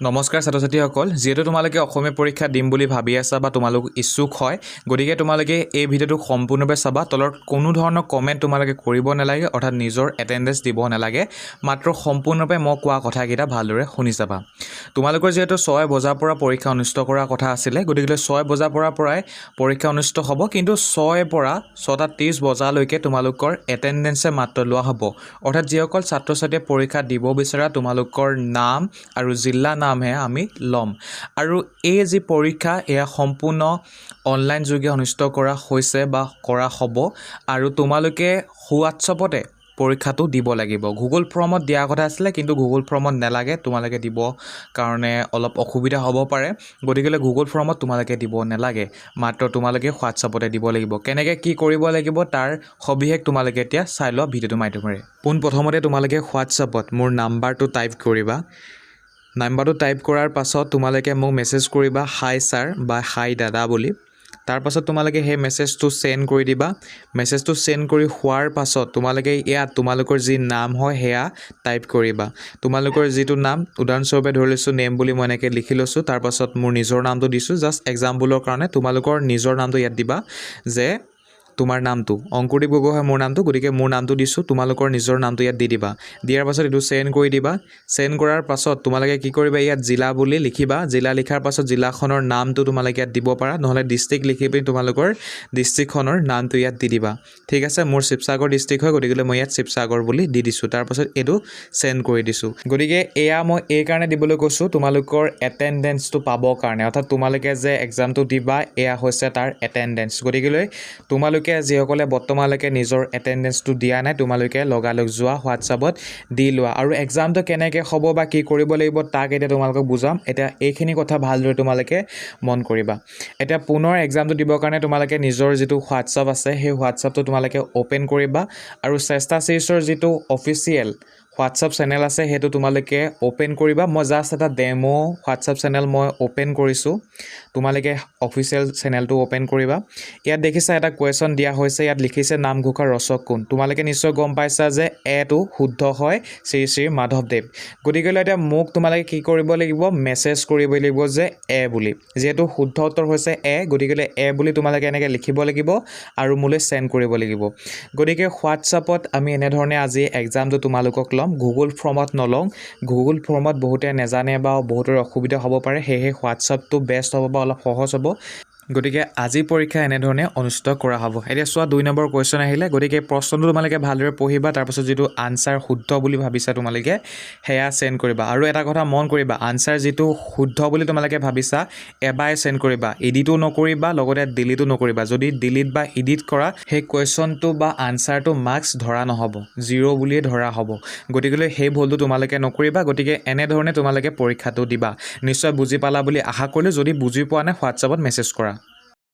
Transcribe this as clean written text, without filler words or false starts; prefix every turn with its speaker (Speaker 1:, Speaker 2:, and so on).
Speaker 1: নমস্কাৰ ছাত্ৰ ছাত্ৰীসকল, যেহেতু তোমালোকে অসমীয়া পৰীক্ষা দিম বুলি ভাবি আছা বা তোমালোক ইচ্ছুক হয়, গতিকে তোমালোকে এই ভিডিঅ'টো সম্পূৰ্ণভাৱে চাবা। তলত কোনো ধৰণৰ কমেণ্ট তোমালোকে কৰিব নালাগে, অৰ্থাৎ নিজৰ এটেণ্ডেঞ্চ দিব নালাগে। মাত্ৰ সম্পূৰ্ণভাৱে মই কোৱা কথাকেইটা ভালদৰে শুনি যাবা। তোমালোকৰ যেহেতু 6 বজাৰ পৰা পৰীক্ষা অনুষ্ঠিত কৰাৰ কথা আছিলে, গতিকে 6 বজাৰ পৰাই পৰীক্ষা অনুষ্ঠিত হ'ব, কিন্তু 6 পৰা 6:30 বজালৈকে তোমালোকৰ এটেণ্ডেঞ্চে মাত্ৰ লোৱা হ'ব। অৰ্থাৎ যিসকল ছাত্ৰ ছাত্ৰীয়ে পৰীক্ষা দিব বিচৰা তোমালোকৰ নাম আৰু জিলা নামহে আমি ল'ম। আৰু এই যি পৰীক্ষা এয়া সম্পূৰ্ণ অনলাইন যোগে অনুষ্ঠিত কৰা হৈছে বা কৰা হ'ব। আৰু তোমালোকে হোৱাটছআপতে পৰীক্ষাটো দিব লাগিব। গুগল ফৰ্মত দিয়াৰ কথা আছিলে, কিন্তু গুগল ফৰ্মত নালাগে, তোমালোকে দিব কাৰণে অলপ অসুবিধা হ'ব পাৰে। গতিকে গুগল ফৰ্মত তোমালোকে দিব নালাগে, মাত্ৰ তোমালোকে হোৱাটছআপতে দিব লাগিব। কেনেকৈ কি কৰিব লাগিব তাৰ সবিশেষ তোমালোকে এতিয়া চাই লোৱা ভিডিঅ'টোৰ মাধ্যমেৰে। পোনপ্ৰথমতে তোমালোকে হোৱাটছআপত মোৰ নাম্বাৰটো টাইপ কৰিবা। নাম্বাৰটো টাইপ কৰাৰ পাছত তোমালোকে মোক মেছেজ কৰিবা হাই ছাৰ বা হাই দাদা বুলি। তাৰপাছত তোমালোকে সেই মেছেজটো সেন্ড কৰি দিবা। মেছেজটো সেন্ড কৰি হোৱাৰ পাছত তোমালোকে ইয়াত তোমালোকৰ যি নাম হয় সেয়া টাইপ কৰিবা। তোমালোকৰ যিটো নাম, উদাহৰণস্বৰূপে ধৰি লৈছোঁ নেম বুলি মই এনেকৈ লিখি লৈছোঁ। তাৰপাছত মোৰ নিজৰ নামটো দিছোঁ, জাষ্ট এক্সাম্পলৰ কাৰণে। তোমালোকৰ নিজৰ নামটো ইয়াত দিবা, যে তোমাৰ নামটো অংকুৰদীপ গগৈ হয় মোৰ নামটো, গতিকে মোৰ নামটো দিছোঁ। তোমালোকৰ নিজৰ নামটো ইয়াত দি দিবা। দিয়াৰ পাছত এইটো সেন্ড কৰি দিবা। সেন্ড কৰাৰ পাছত তোমালোকে কি কৰিবা, ইয়াত জিলা বুলি লিখিবা। জিলা লিখাৰ পাছত জিলাখনৰ নামটো তোমালোকে ইয়াত দিব পাৰা, নহ'লে ডিষ্ট্ৰিক্ট লিখি পিনি তোমালোকৰ ডিষ্ট্ৰিক্টখনৰ নামটো ইয়াত দি দিবা। ঠিক আছে, মোৰ শিৱসাগৰ ডিষ্ট্ৰিক্ট হয়, গতিকে মই ইয়াত শিৱসাগৰ বুলি দি দিছোঁ। তাৰপাছত এইটো সেন্ড কৰি দিছোঁ। গতিকে এয়া মই এই কাৰণে দিবলৈ কৈছোঁ, তোমালোকৰ এটেণ্ডেঞ্চটো পাবৰ কাৰণে। অৰ্থাৎ তোমালোকে যে এক্সামটো দিবা এয়া হৈছে তাৰ এটেণ্ডেঞ্চ। গতিকেলৈ তোমালোকে যিসকলে বৰ্তমানলৈকে নিজৰ এটেণ্ডেঞ্চটো দিয়া নাই, তোমালোকে লগালগ যোৱা হোৱাটছআপত দি লোৱা। আৰু এক্সামটো কেনেকৈ হ'ব বা কি কৰিব লাগিব তাক এতিয়া তোমালোকক বুজাম। এতিয়া এইখিনি কথা ভালদৰে তোমালোকে মন কৰিবা। এতিয়া পুনৰ এক্সামটো দিবৰ কাৰণে তোমালোকে নিজৰ যিটো হোৱাটছআপ আছে সেই হোৱাটছআপটো তোমালোকে অ'পেন কৰিবা। আৰু চেষ্টা ছিৰিজৰ যিটো অফিচিয়েল হোৱাটছআপ চেনেল আছে সেইটো তোমালোকে অ'পেন কৰিবা। মই জাষ্ট এটা ডেমো হোৱাটছআপ চেনেল মই অ'পেন কৰিছোঁ, তোমালোকে অফিচিয়েল চেনেলটো অ'পেন কৰিবা। ইয়াত দেখিছা এটা কুৱেশ্যন দিয়া হৈছে, ইয়াত লিখিছে নামঘোষা ৰচক কোন। তোমালোকে নিশ্চয় গম পাইছা যে এটো শুদ্ধ হয় শ্ৰী শ্ৰী মাধৱদেৱ। গতিকে এতিয়া মোক তোমালোকে কি কৰিব লাগিব, মেছেজ কৰিব লাগিব যে এ বুলি। যিহেতু শুদ্ধ উত্তৰ হৈছে এ, গতিকে এ বুলি তোমালোকে এনেকৈ লিখিব লাগিব আৰু মোলৈ সেন্ড কৰিব লাগিব। গতিকে হোৱাটছআপত আমি এনেধৰণে আজি এক্সামটো তোমালোকক ল'ম, গুগল ফৰ্মত নলওঁ। গুগল ফৰ্মত বহুতে নাজানে বা বহুতৰ অসুবিধা হ'ব পাৰে, সেয়েহে হোৱাটছআপটো বেষ্ট হ'ব বা অলপ সহজ হ'ব। গতিকে আজি পৰীক্ষা এনেধৰণে অনুষ্ঠিত কৰা হ'ব। এতিয়া চোৱা 2 নম্বৰ কুৱেশ্যন আহিলে। গতিকে প্ৰশ্নটো তোমালোকে ভালদৰে পঢ়িবা, তাৰপাছত যিটো আনচাৰ শুদ্ধ বুলি ভাবিছা তোমালোকে সেয়া সেন্ড কৰিবা। আৰু এটা কথা মন কৰিবা, আনচাৰ যিটো শুদ্ধ বুলি তোমালোকে ভাবিছা এবাৰে সেন্ড কৰিবা, এডিটো নকৰিবা, লগতে ডিলিটো নকৰিবা। যদি ডিলিট বা এডিট কৰা সেই কুৱেশ্যনটো বা আনচাৰটো মাৰ্কছ ধৰা নহ'ব, 0 বুলিয়ে ধৰা হ'ব। গতিকে সেই ভুলটো তোমালোকে নকৰিবা। গতিকে এনেধৰণে তোমালোকে পৰীক্ষাটো দিবা। নিশ্চয় বুজি পালা বুলি আশা কৰিলোঁ। যদি বুজি পোৱা নাই হোৱাটছআপত মেছেজ কৰা।